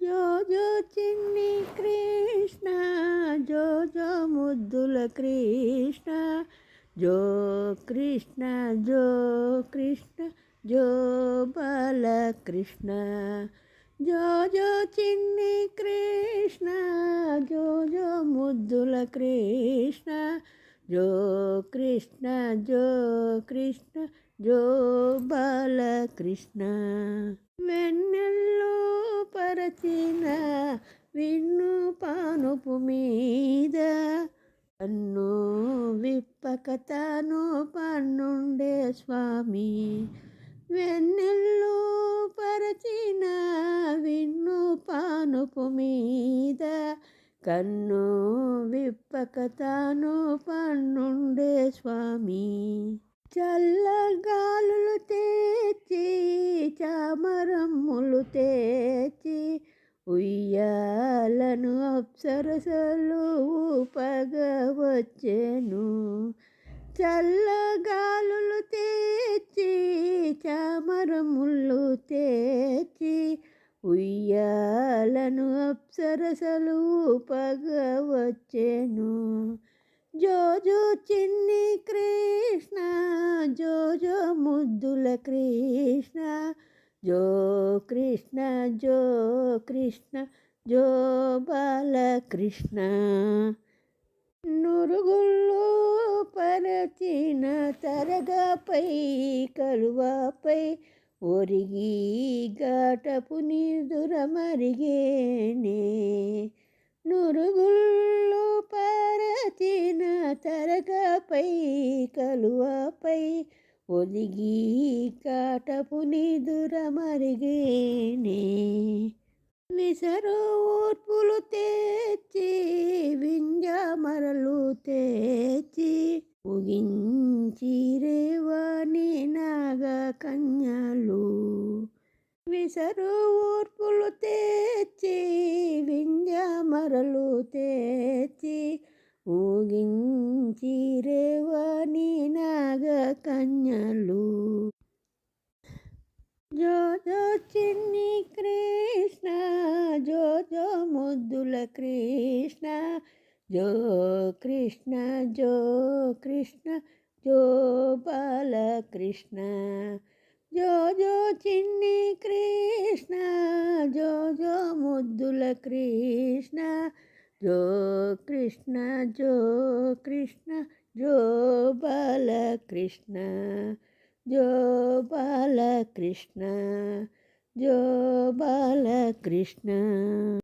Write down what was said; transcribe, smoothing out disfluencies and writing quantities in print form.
జో జో చిన్ని కృష్ణ, జో జో ముద్దుల కృష్ణ, జో కృష్ణ జో కృష్ణ, జో బాలకృష్ణ. జో జో చిన్ని కృష్ణ, జో జో ముద్దుల కృష్ణ, జో కృష్ణ జో కృష్ణ, జో బాలకృష్ణ. వెన్నెల్లో పరచిన విన్ను పానుపు మీద, కన్ను విప్పక తాను పన్నుండే స్వామి. వెన్నెల్లో పరచిన విన్ను పానుపు మీద, కన్ను విప్పక తాను పన్నుండే స్వామి. చల్లగాలులు తెచ్చి చామరమ్ములు తెచ్చి, ఉయ్యాలను అప్సరసలు ఊపగవచ్చెను. చల్లగాలులు తెచ్చి చామరములు తెచ్చి, ఉయ్యాలను అప్సరసలు ఊపగవచ్చెను. జో జో చిన్ని కృష్ణ, జో జో ముద్దుల కృష్ణ, జో కృష్ణ జో కృష్ణ, జో బాలకృష్ణ. నురుగుల్లో పరచిన తరగపై కలువపై, ఒరిగి ఘాటపు నిదుర మరిగేనే. నురుగుల్లో పరచిన తరగపై కలువపై, ఒదిగి ఘాటపు నిదుర మరిగేనే. విసరు ఊర్పులు తెచ్చి వింజమరలు తెచ్చి, ముగించి రేవాణి నాగ కన్యలు. విసరు ఊర్పులు తెచ్చి వింజమరలు తెచ్చి, ఊగించి రేవాణి నాగ కన్యలు. జో జో చిన్ని కృష్ణ, జో జో ముద్దుల కృష్ణ, జో కృష్ణ జో కృష్ణ, జో బాలకృష్ణ. జో జో చిన్ని కృష్ణ, జో జో ముద్దుల కృష్ణ, జో కృష్ణ జో కృష్ణ, జో బాలకృష్ణ. జో బాలకృష్ణ, జో బాలకృష్ణ.